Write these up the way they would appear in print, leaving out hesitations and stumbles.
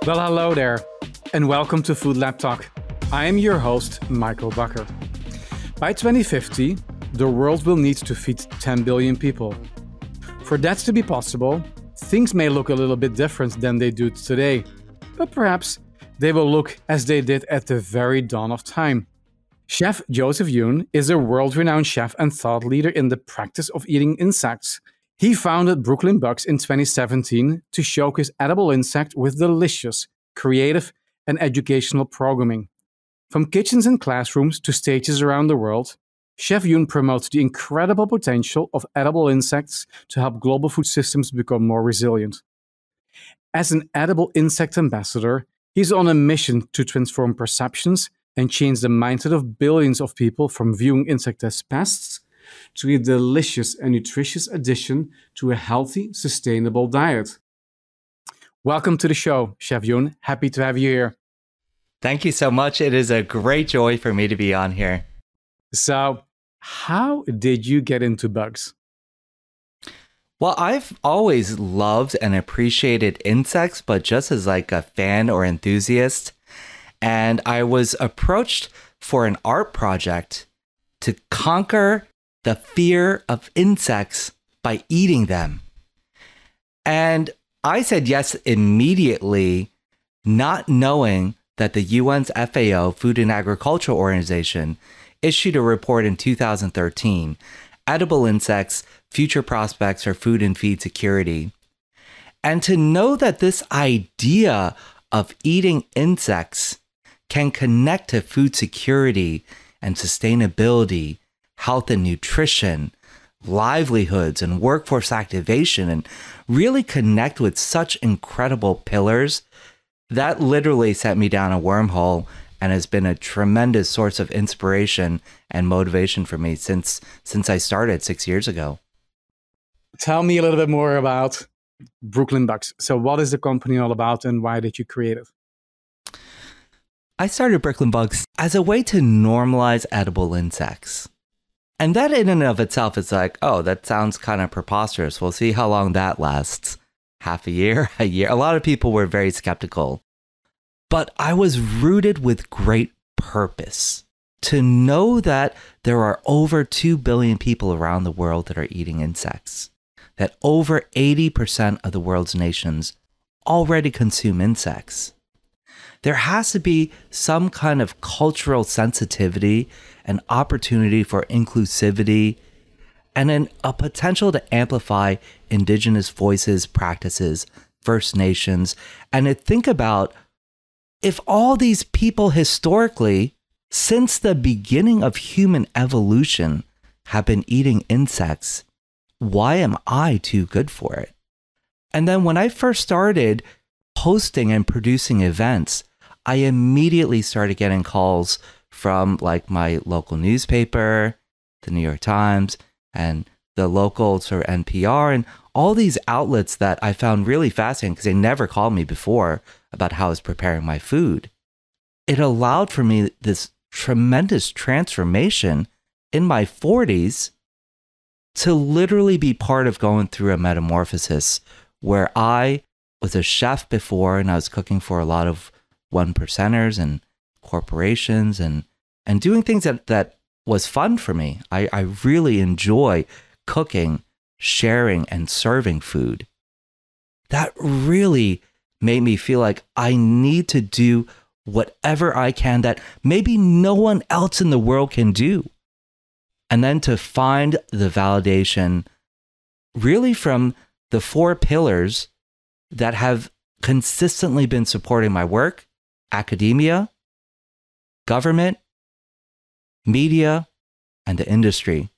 Well, hello there, and welcome to Food Lab Talk. I am your host, Michael Bakker. By 2050, the world will need to feed 10 billion people. For that to be possible, things may look a little bit different than they do today, but perhaps they will look as they did at the very dawn of time. Chef Joseph Yoon is a world-renowned chef and thought leader in the practice of eating insects. He founded Brooklyn Bugs in 2017 to showcase edible insect with delicious, creative, and educational programming. From kitchens and classrooms to stages around the world, Chef Yoon promotes the incredible potential of edible insects to help global food systems become more resilient. As an edible insect ambassador, he's on a mission to transform perceptions and change the mindset of billions of people from viewing insects as pests to a delicious and nutritious addition to a healthy, sustainable diet. Welcome to the show, Chef Yoon. Happy to have you here. Thank you so much. It is a great joy for me to be on here. So, how did you get into bugs? Well, I've always loved and appreciated insects, but just as like a fan or enthusiast. And I was approached for an art project to conquer the fear of insects by eating them. And I said yes immediately, not knowing that the UN's FAO, Food and Agriculture Organization, issued a report in 2013, Edible Insects, Future Prospects for Food and Feed Security. And to know that this idea of eating insects can connect to food security and sustainability, health and nutrition, livelihoods and workforce activation, and really connect with such incredible pillars, that literally set me down a wormhole and has been a tremendous source of inspiration and motivation for me since I started 6 years ago. Tell me a little bit more about Brooklyn Bugs. So what is the company all about and why did you create it? I started Brooklyn Bugs as a way to normalize edible insects. And that in and of itself is like, oh, that sounds kind of preposterous. We'll see how long that lasts. Half a year, a year. A lot of people were very skeptical. But I was rooted with great purpose to know that there are over 2 billion people around the world that are eating insects, that over 80% of the world's nations already consume insects. There has to be some kind of cultural sensitivity and opportunity for inclusivity, and then a potential to amplify indigenous voices, practices, First Nations, and to think about if all these people historically, since the beginning of human evolution, have been eating insects, why am I too good for it? And then when I first started hosting and producing events, I immediately started getting calls from like my local newspaper, the New York Times, and the local sort of NPR, and all these outlets that I found really fascinating because they never called me before about how I was preparing my food. It allowed for me this tremendous transformation in my 40s to literally be part of going through a metamorphosis where I was a chef before and I was cooking for a lot of one percenters and corporations and doing things that was fun for me. I really enjoy cooking, sharing, and serving food. That really made me feel like I need to do whatever I can that maybe no one else in the world can do. And then to find the validation really from the 4 pillars that have consistently been supporting my work: academia, government, media, and the industry.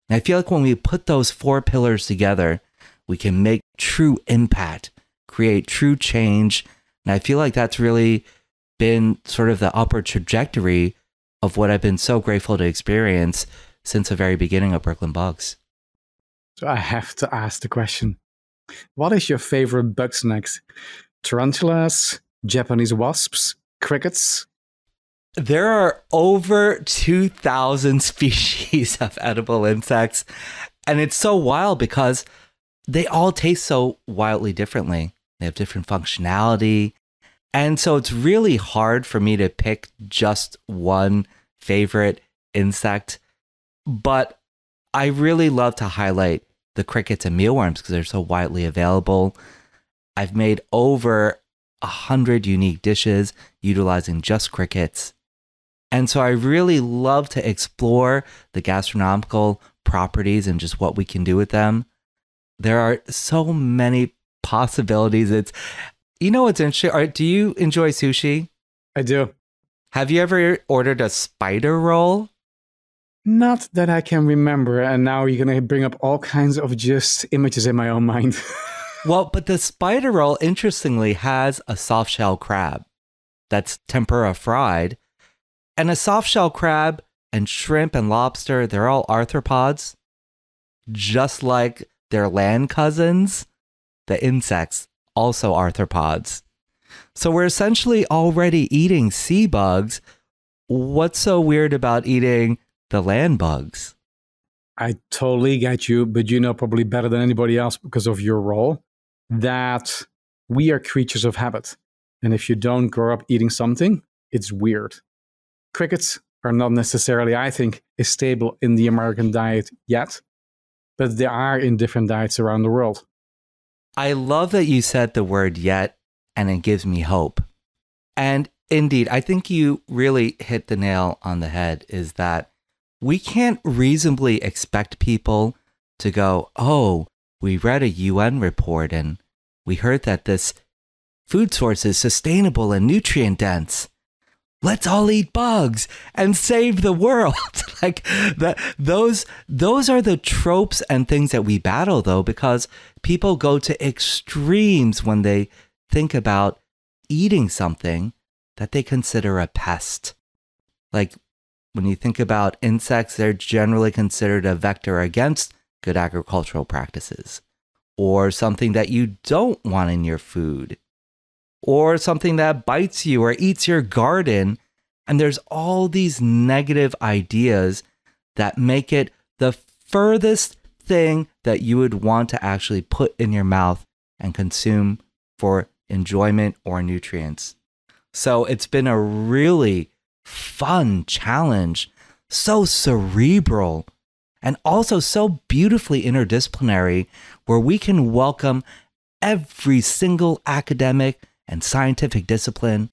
And I feel like when we put those 4 pillars together, we can make true impact, create true change. And I feel like that's really been sort of the upward trajectory of what I've been so grateful to experience since the very beginning of Brooklyn Bugs. So I have to ask the question, what is your favorite bug snacks? Tarantulas, Japanese wasps, crickets? There are over 2,000 species of edible insects, and it's so wild because they all taste so wildly differently. They have different functionality, And so it's really hard for me to pick just one favorite insect. But I really love to highlight the crickets and mealworms because they're so widely available. I've made over 100 unique dishes utilizing just crickets. And so I really love to explore the gastronomical properties and just what we can do with them. There are so many possibilities. What's interesting? Do you enjoy sushi? I do. Have you ever ordered a spider roll? Not that I can remember. And now you're going to bring up all kinds of just images in my own mind. Well, but the spider roll, interestingly, has a soft shell crab that's tempura fried. And a soft shell crab and shrimp and lobster, they're all arthropods, just like their land cousins, the insects, also arthropods. So we're essentially already eating sea bugs. What's so weird about eating the land bugs? I totally get you, but you know probably better than anybody else because of your role that we are creatures of habit. And if you don't grow up eating something, it's weird. Crickets are not necessarily, I think, a staple in the American diet yet, but they are in different diets around the world. I love that you said the word yet, and it gives me hope. And indeed, I think you really hit the nail on the head, is that we can't reasonably expect people to go, oh, we read a UN report and we heard that this food source is sustainable and nutrient dense. Let's all eat bugs and save the world. Like that, those are the tropes and things that we battle, though, because people go to extremes when they think about eating something that they consider a pest. Like when you think about insects, they're generally considered a vector against good agricultural practices, or something that you don't want in your food, or something that bites you or eats your garden. And there's all these negative ideas that make it the furthest thing that you would want to actually put in your mouth and consume for enjoyment or nutrients. So it's been a really fun challenge, so cerebral, and also so beautifully interdisciplinary, where we can welcome every single academic and scientific discipline,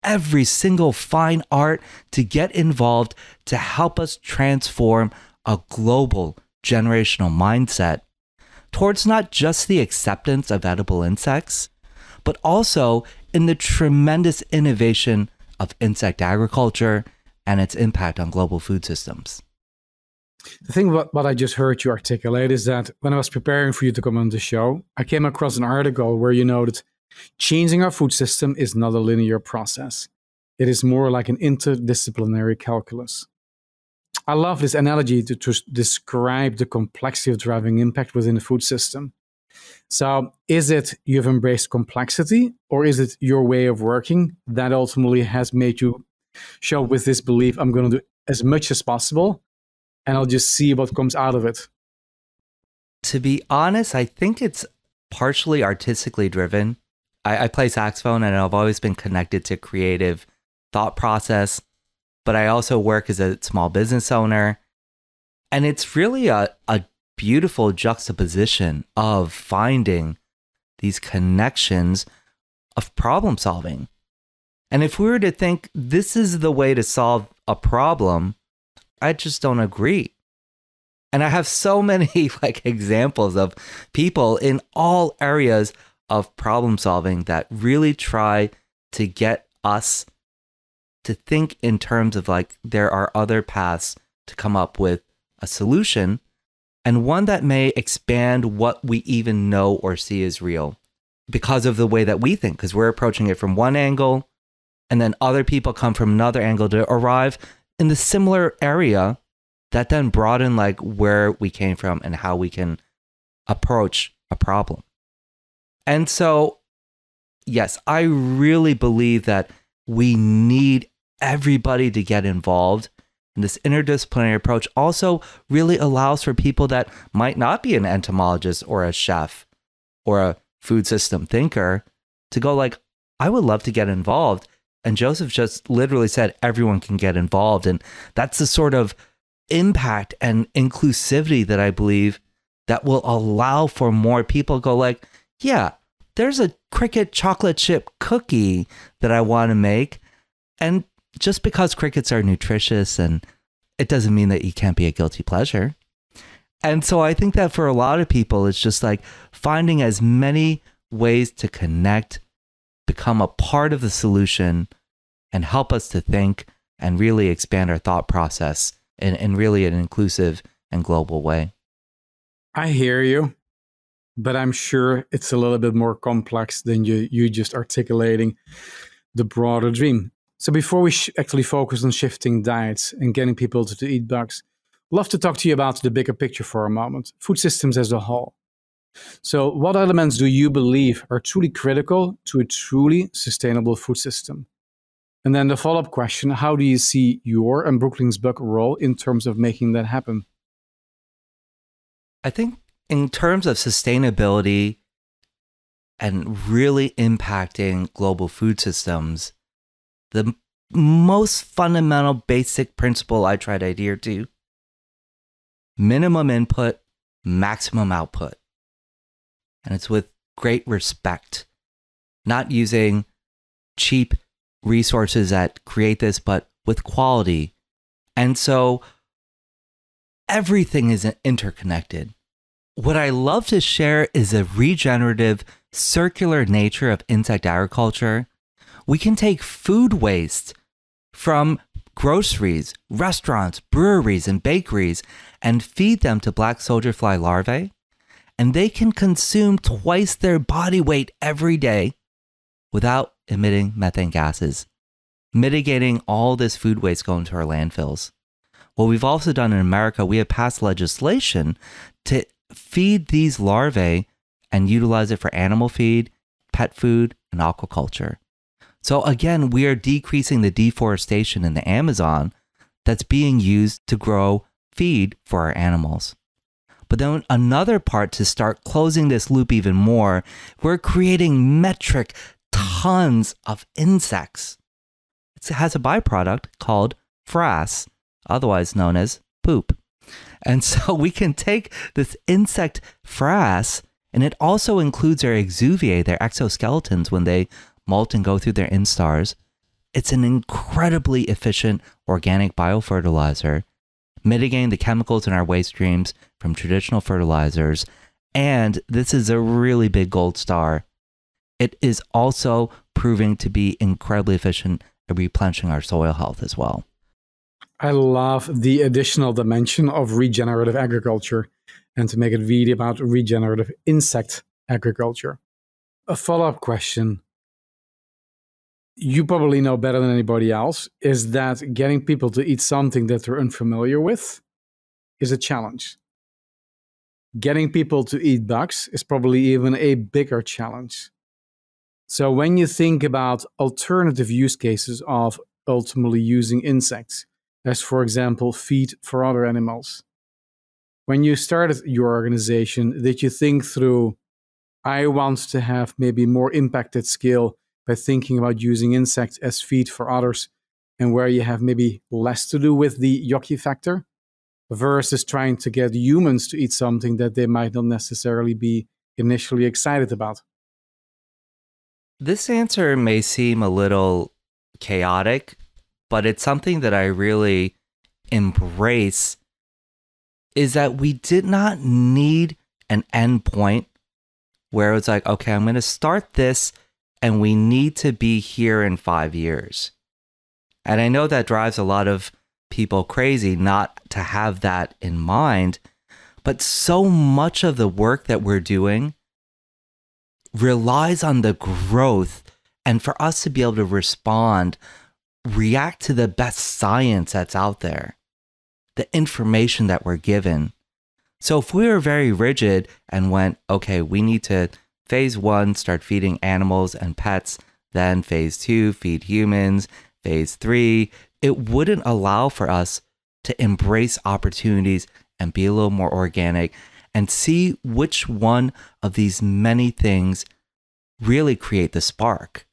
every single fine art to get involved to help us transform a global generational mindset towards not just the acceptance of edible insects, but also in the tremendous innovation of insect agriculture and its impact on global food systems. The thing about what I just heard you articulate is that when I was preparing for you to come on the show, I came across an article where you noted changing our food system is not a linear process. It is more like an interdisciplinary calculus. I love this analogy to describe the complexity of driving impact within the food system. So is it you've embraced complexity, or is it your way of working that ultimately has made you show with this belief, I'm going to do as much as possible and I'll just see what comes out of it? To be honest, I think it's partially artistically driven. I play saxophone and I've always been connected to creative thought process, but I also work as a small business owner. And it's really a beautiful juxtaposition of finding these connections of problem solving. And if we were to think this is the way to solve a problem, I just don't agree. And I have so many examples of people in all areas of problem solving that really try to get us to think in terms of there are other paths to come up with a solution, and one that may expand what we even know or see as real because of the way that we think, because we're approaching it from one angle and then other people come from another angle to arrive in the similar area that then broaden where we came from and how we can approach a problem. And so, yes, I really believe that we need everybody to get involved. And this interdisciplinary approach also really allows for people that might not be an entomologist or a chef or a food system thinker to go I would love to get involved. And Joseph just literally said everyone can get involved. And that's the sort of impact and inclusivity that I believe that will allow for more people to go like, yeah, there's a cricket chocolate chip cookie that I want to make. And just because crickets are nutritious, and it doesn't mean that you can't be a guilty pleasure. And so I think that for a lot of people, it's just like finding as many ways to connect, become a part of the solution, and help us to think and really expand our thought process in really an inclusive and global way. I hear you, but I'm sure it's a little bit more complex than you just articulating the broader dream. So before we actually focus on shifting diets and getting people to eat bugs, I'd love to talk to you about the bigger picture for a moment, food systems as a whole. So what elements do you believe are truly critical to a truly sustainable food system? And then the follow-up question, how do you see your and Brooklyn's Bug role in terms of making that happen? I think in terms of sustainability and really impacting global food systems, the most fundamental basic principle I try to adhere to, minimum input, maximum output. And it's with great respect, not using cheap resources that create this, but with quality. And so everything is interconnected. What I love to share is the regenerative, circular nature of insect agriculture. We can take food waste from groceries, restaurants, breweries, and bakeries and feed them to black soldier fly larvae, and they can consume twice their body weight every day without emitting methane gases, mitigating all this food waste going to our landfills. What we've also done in America, we have passed legislation to feed these larvae and utilize it for animal feed, pet food, and aquaculture. So again, we are decreasing the deforestation in the Amazon that's being used to grow feed for our animals. But then another part to start closing this loop even more, we're creating metric tons of insects. It has a byproduct called frass, otherwise known as poop. And so we can take this insect frass, and it also includes their exuviae, their exoskeletons, when they molt and go through their instars. It's an incredibly efficient organic biofertilizer, mitigating the chemicals in our waste streams from traditional fertilizers. And this is a really big gold star. It is also proving to be incredibly efficient at replenishing our soil health as well. I love the additional dimension of regenerative agriculture, and to make it really about regenerative insect agriculture. A follow-up question. You probably know better than anybody else, is that getting people to eat something that they're unfamiliar with is a challenge. Getting people to eat bugs is probably even a bigger challenge. So when you think about alternative use cases of ultimately using insects, as for example, feed for other animals, when you started your organization, did you think through, I want to have maybe more impact at scale by thinking about using insects as feed for others, and where you have maybe less to do with the yucky factor, versus trying to get humans to eat something that they might not necessarily be initially excited about? This answer may seem a little chaotic, but it's something that I really embrace, is that we did not need an end point where it's like, okay, I'm going to start this and we need to be here in 5 years. And I know that drives a lot of people crazy not to have that in mind, but so much of the work that we're doing relies on the growth, and for us to be able to respond, react to the best science that's out there, the information that we're given. So if we were very rigid and went, okay, we need to phase 1, start feeding animals and pets, then phase 2, feed humans, phase 3, it wouldn't allow for us to embrace opportunities and be a little more organic and see which one of these many things really create the spark.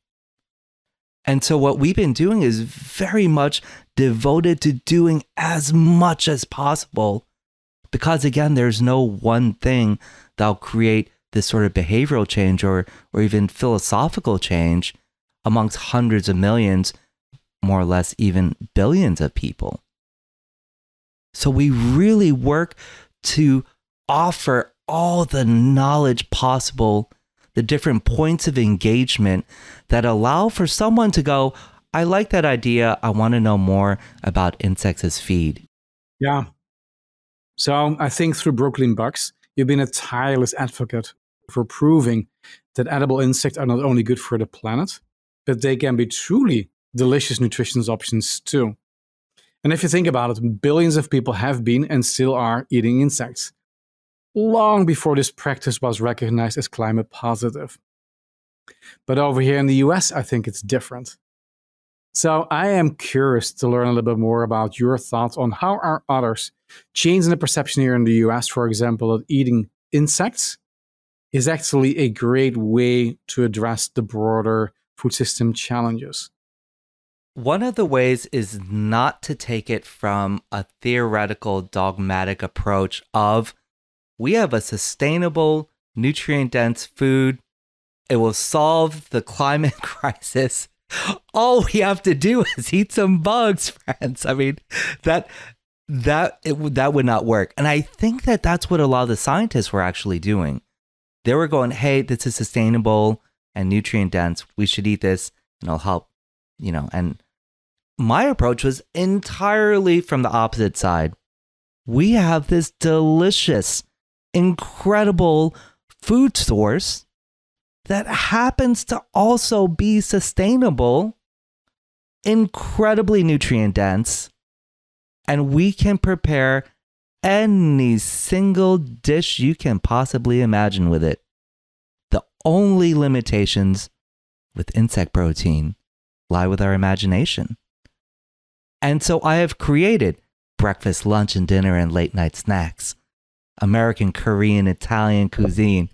And so what we've been doing is very much devoted to doing as much as possible, because again, there's no one thing that'll create this sort of behavioral change or even philosophical change amongst hundreds of millions, more or less even billions of people. So we really work to offer all the knowledge possible, the different points of engagement that allow for someone to go, I like that idea. I want to know more about insects as feed. Yeah. So I think through Brooklyn Bugs, you've been a tireless advocate for proving that edible insects are not only good for the planet, but they can be truly delicious nutritious options too. And if you think about it, billions of people have been and still are eating insects, long before this practice was recognized as climate positive. But over here in the US, I think it's different. So I am curious to learn a little bit more about your thoughts on how are others changing the perception here in the US, for example, that eating insects is actually a great way to address the broader food system challenges. One of the ways is not to take it from a theoretical, dogmatic approach of we have a sustainable, nutrient-dense food. It will solve the climate crisis. All we have to do is eat some bugs, friends. I mean, that would not work. And I think that that's what a lot of the scientists were actually doing. They were going, hey, this is sustainable and nutrient-dense. We should eat this and it'll help, and my approach was entirely from the opposite side. We have this delicious, incredible food source that happens to also be sustainable, incredibly nutrient dense, and we can prepare any single dish you can possibly imagine with it. The only limitations with insect protein lie with our imagination. And so I have created breakfast, lunch, and dinner and late night snacks, American, Korean, Italian cuisine,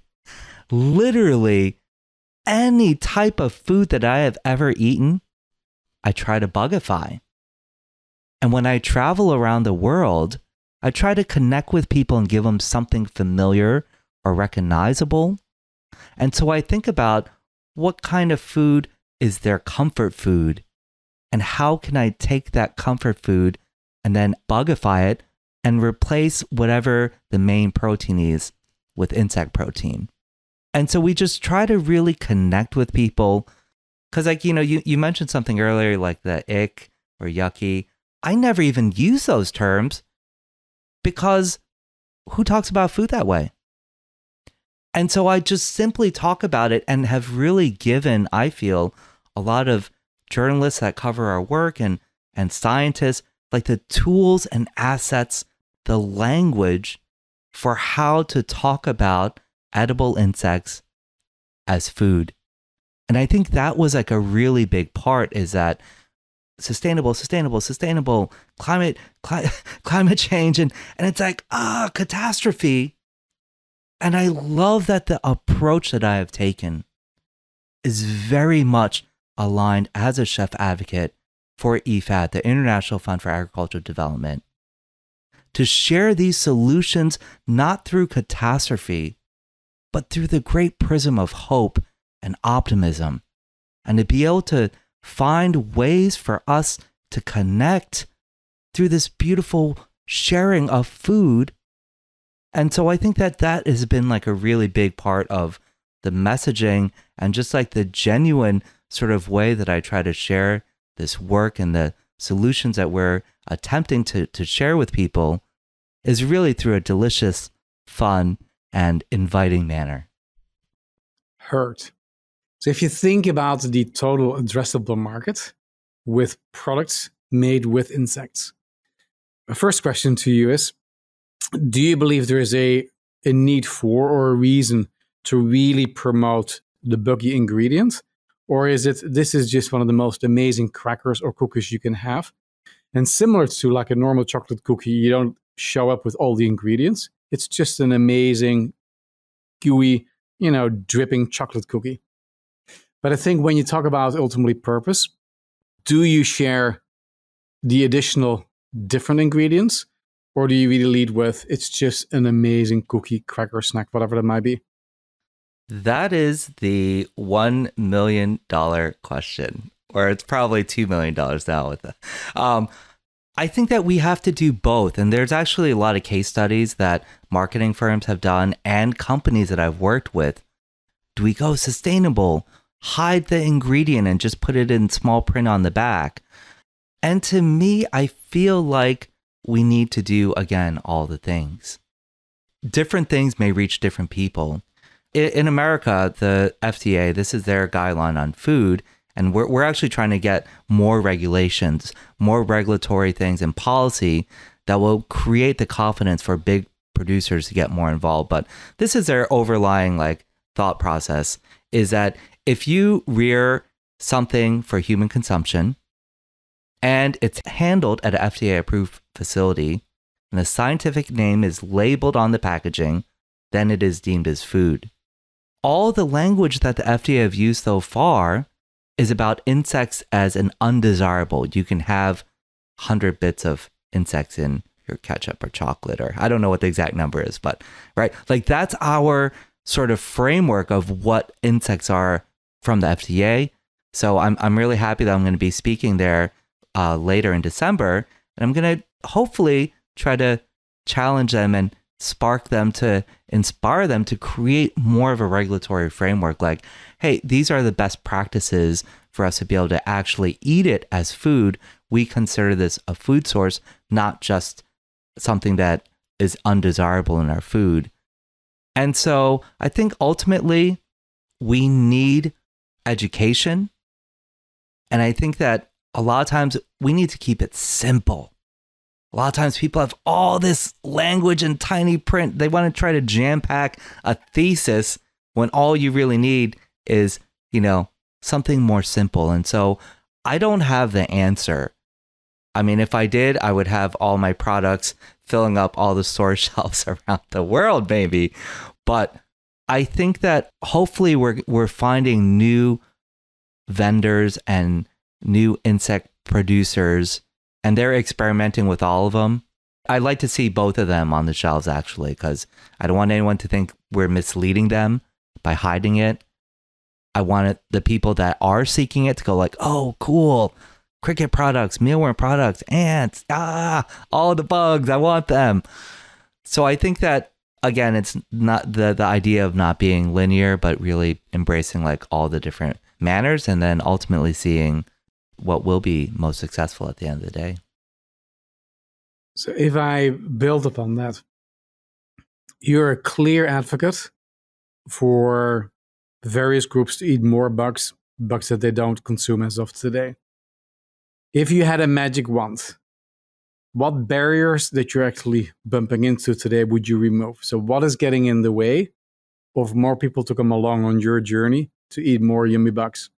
literally any type of food that I have ever eaten, I try to bugify. And when I travel around the world, I try to connect with people and give them something familiar or recognizable. And so I think about what kind of food is their comfort food, and how can I take that comfort food and then bugify it and replace whatever the main protein is with insect protein. And so we just try to really connect with people. Because you mentioned something earlier like the ick or yucky. I never even use those terms because who talks about food that way? And so I just simply talk about it and have really given, I feel, a lot of journalists that cover our work and scientists, like the tools and assets, the language for how to talk about edible insects as food. And I think that was like a really big part, is that sustainable, climate change. And it's like, catastrophe. And I love that the approach that I have taken is very much aligned as a chef advocate for IFAD, the International Fund for Agricultural Development, to share these solutions not through catastrophe, but through the great prism of hope and optimism, and to be able to find ways for us to connect through this beautiful sharing of food. And so I think that has been like a really big part of the messaging and just like the genuine sort of way that I try to share this work and the solutions that we're attempting to share with people is really through a delicious, fun, and inviting manner. Heard. So if you think about the total addressable market with products made with insects, my first question to you is, do you believe there is a need for or a reason to really promote the buggy ingredient? Or is it, this is just one of the most amazing crackers or cookies you can have? And similar to like a normal chocolate cookie, you don't show up with all the ingredients. It's just an amazing, gooey, dripping chocolate cookie. But I think when you talk about ultimately purpose, do you share the additional different ingredients, or do you really lead with it's just an amazing cookie, cracker, snack, whatever that might be? That is the $1 million question, or it's probably $2 million now with it. I think that we have to do both. And there's actually a lot of case studies that marketing firms have done and companies that I've worked with. Do we go sustainable, hide the ingredient and just put it in small print on the back? And to me, I feel like we need to do, again, all the things. Different things may reach different people. In America, the FDA, this is their guideline on food. And we're actually trying to get more regulations, more regulatory things and policy that will create the confidence for big producers to get more involved. But this is their overlying thought process, is that if you rear something for human consumption and it's handled at an FDA approved facility and the scientific name is labeled on the packaging, then it is deemed as food. All the language that the FDA have used so far is about insects as an undesirable. You can have 100 bits of insects in your ketchup or chocolate, or I don't know what the exact number is, but right, that's our sort of framework of what insects are from the FDA. So I'm really happy that I'm going to be speaking there later in December, and I'm going to hopefully try to challenge them and spark them to inspire them to create more of a regulatory framework. Hey, these are the best practices for us to be able to actually eat it as food. We consider this a food source, not just something that is undesirable in our food. And so I think ultimately we need education. And I think that a lot of times we need to keep it simple. A lot of times people have all this language and tiny print. They want to try to jam pack a thesis when all you really need is, something more simple. And so I don't have the answer. I mean, if I did, I would have all my products filling up all the store shelves around the world, maybe. But I think that hopefully we're finding new vendors and new insect producers, and they're experimenting with all of them. I'd like to see both of them on the shelves, actually, because I don't want anyone to think we're misleading them by hiding it. I want the people that are seeking it to go oh, cool, cricket products, mealworm products, ants, all the bugs, I want them. So I think that, again, it's not the idea of not being linear, but really embracing all the different manners and then ultimately seeing what will be most successful at the end of the day. So if I build upon that, you're a clear advocate for various groups to eat more bugs that they don't consume as of today. If you had a magic wand, what barriers that you're actually bumping into today would you remove? So what is getting in the way of more people to come along on your journey to eat more yummy bugs?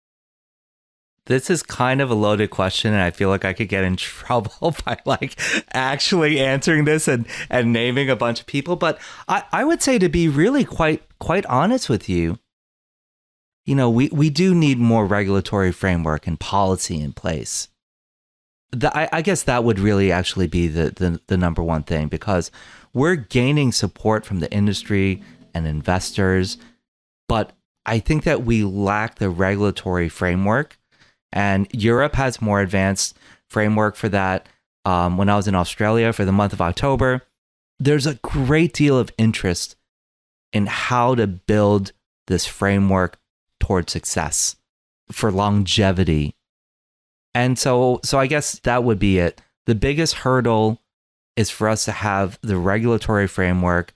This is kind of a loaded question, and I feel like I could get in trouble by actually answering this and naming a bunch of people. But I would say, to be really quite honest with you, we do need more regulatory framework and policy in place. I guess that would really actually be the number one thing, because we're gaining support from the industry and investors, but I think that we lack the regulatory framework. And Europe has more advanced framework for that. When I was in Australia for the month of October, there's a great deal of interest in how to build this framework toward success for longevity. And so I guess that would be it. The biggest hurdle is for us to have the regulatory framework,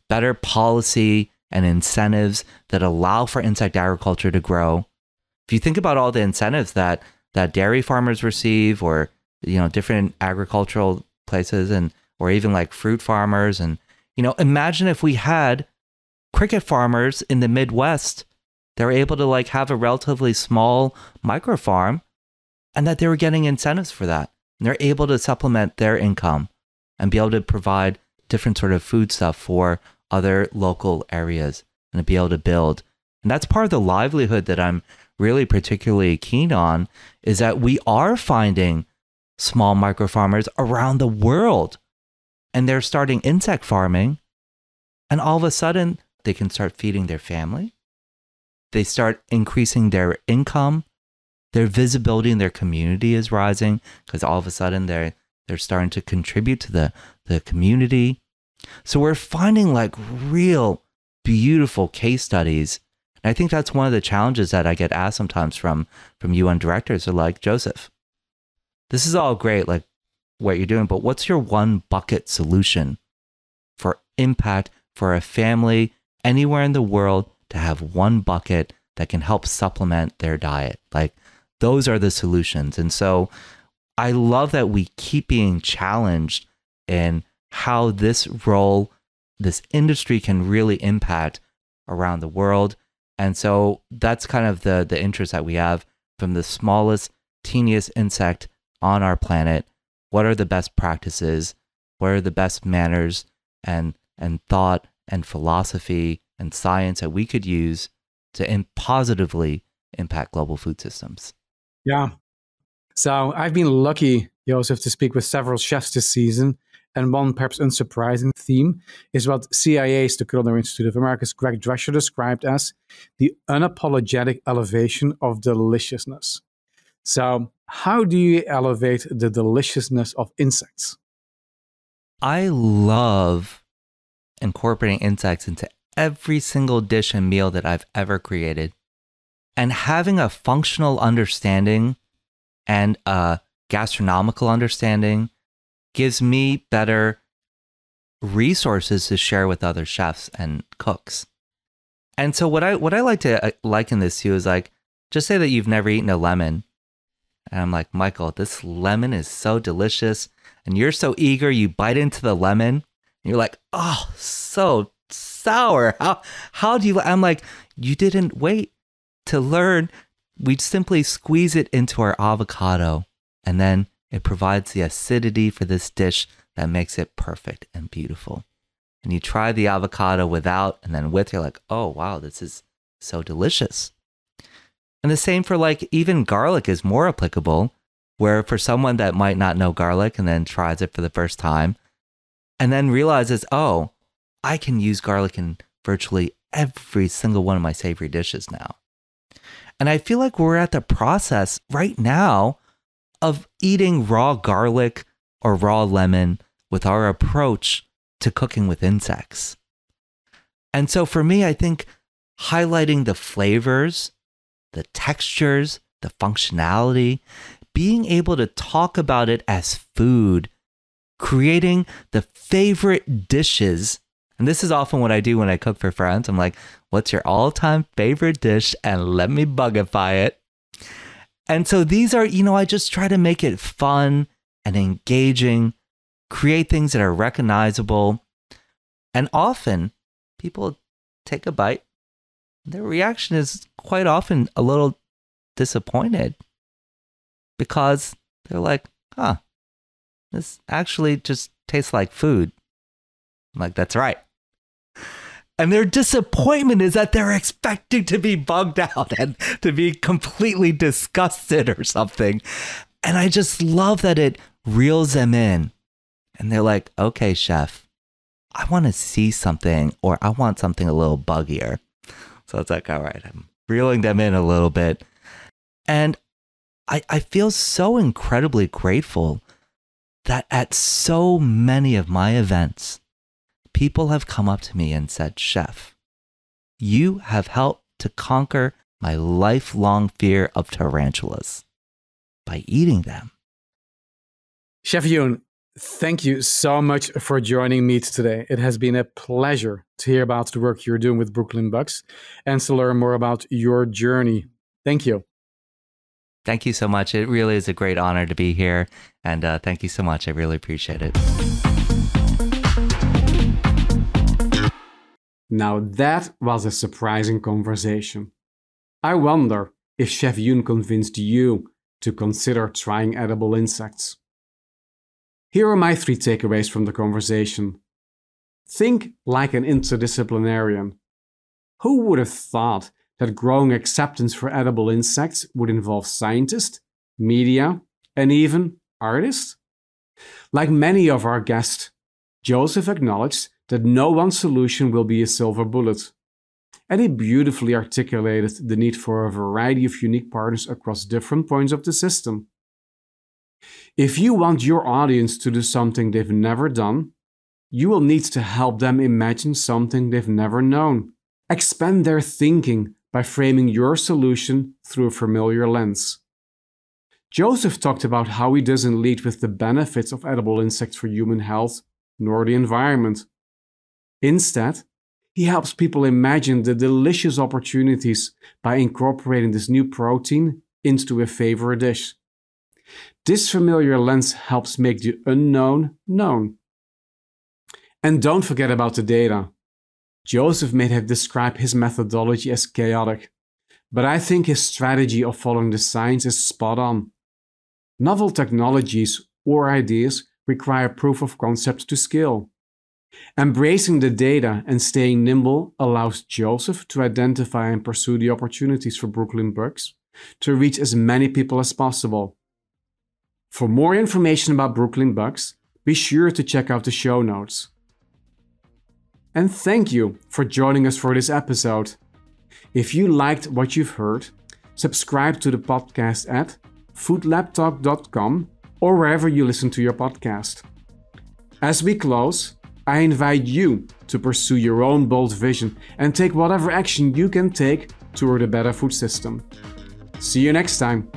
better policy and incentives that allow for insect agriculture to grow. If you think about all the incentives that dairy farmers receive, or different agricultural places, or even fruit farmers, and imagine if we had cricket farmers in the Midwest that were able to have a relatively small micro farm, and that they were getting incentives for that, and they're able to supplement their income and be able to provide different sort of food stuff for other local areas and to be able to build. And that's part of the livelihood that I'm really particularly keen on is that we are finding small micro farmers around the world, and they're starting insect farming, and all of a sudden they can start feeding their family. They start increasing their income. Their visibility in their community is rising because all of a sudden they're starting to contribute to the community. So we're finding like real beautiful case studies. And I think that's one of the challenges that I get asked sometimes from UN directors are like, Joseph, this is all great, like what you're doing, but what's your one bucket solution for impact for a family anywhere in the world to have one bucket that can help supplement their diet? Like, those are the solutions. And so I love that we keep being challenged in how this role, this industry can really impact around the world. And so that's kind of the interest that we have from the smallest, teeniest insect on our planet. What are the best practices? What are the best manners and thought and philosophy and science that we could use to positively impact global food systems? Yeah. So I've been lucky, Joseph, to speak with several chefs this season. And one perhaps unsurprising theme is what CIA's, the Culinary Institute of America's Greg Drescher, described as the unapologetic elevation of deliciousness. So how do you elevate the deliciousness of insects? I love incorporating insects into every single dish and meal that I've ever created. And having a functional understanding and a gastronomical understanding gives me better resources to share with other chefs and cooks. And so what I like to liken this to is like, just say that you've never eaten a lemon. And I'm like, Michael, this lemon is so delicious. And you're so eager, you bite into the lemon. And you're like, oh, so sour. How do you? I'm like, you didn't wait to learn. We simply squeeze it into our avocado, and then it provides the acidity for this dish that makes it perfect and beautiful. And you try the avocado without and then with, you're like, oh, wow, this is so delicious. And the same for like even garlic is more applicable, where for someone that might not know garlic and then tries it for the first time and then realizes, oh, I can use garlic in virtually every single one of my savory dishes now. And I feel like we're at the process right now of eating raw garlic or raw lemon with our approach to cooking with insects. And so for me, I think highlighting the flavors, the textures, the functionality, being able to talk about it as food, creating the favorite dishes. And this is often what I do when I cook for friends. I'm like, what's your all-time favorite dish? And let me bugify it. And so these are, I just try to make it fun and engaging, create things that are recognizable. And often people take a bite. Their reaction is quite often a little disappointed because they're like, this actually just tastes like food. I'm like, that's right. And their disappointment is that they're expecting to be bugged out and to be completely disgusted or something. And I just love that it reels them in. And they're like, okay, chef, I want to see something, or I want something a little buggier. So it's like, all right, I'm reeling them in a little bit. And I feel so incredibly grateful that at so many of my events, people have come up to me and said, Chef, you have helped to conquer my lifelong fear of tarantulas by eating them. Chef Yoon, thank you so much for joining me today. It has been a pleasure to hear about the work you're doing with Brooklyn Bugs and to learn more about your journey. Thank you. Thank you so much. It really is a great honor to be here. And thank you so much. I really appreciate it. Now that was a surprising conversation. I wonder if Chef Yoon convinced you to consider trying edible insects. Here are my 3 takeaways from the conversation. Think like an interdisciplinarian. Who would have thought that growing acceptance for edible insects would involve scientists, media, and even artists? Like many of our guests, Joseph acknowledged that no one solution will be a silver bullet, and he beautifully articulated the need for a variety of unique partners across different points of the system. If you want your audience to do something they've never done, you will need to help them imagine something they've never known. Expand their thinking by framing your solution through a familiar lens. Joseph talked about how he doesn't lead with the benefits of edible insects for human health nor the environment. Instead, he helps people imagine the delicious opportunities by incorporating this new protein into a favorite dish. This familiar lens helps make the unknown known. And don't forget about the data. Joseph may have described his methodology as chaotic, but I think his strategy of following the science is spot on. Novel technologies or ideas require proof of concept to scale. Embracing the data and staying nimble allows Joseph to identify and pursue the opportunities for Brooklyn bugs to reach as many people as possible. For more information about Brooklyn bugs, be sure to check out the show notes. And thank you for joining us for this episode. If you liked what you've heard, subscribe to the podcast at foodlabtalk.com or wherever you listen to your podcast. As we close, I invite you to pursue your own bold vision and take whatever action you can take toward a better food system. See you next time.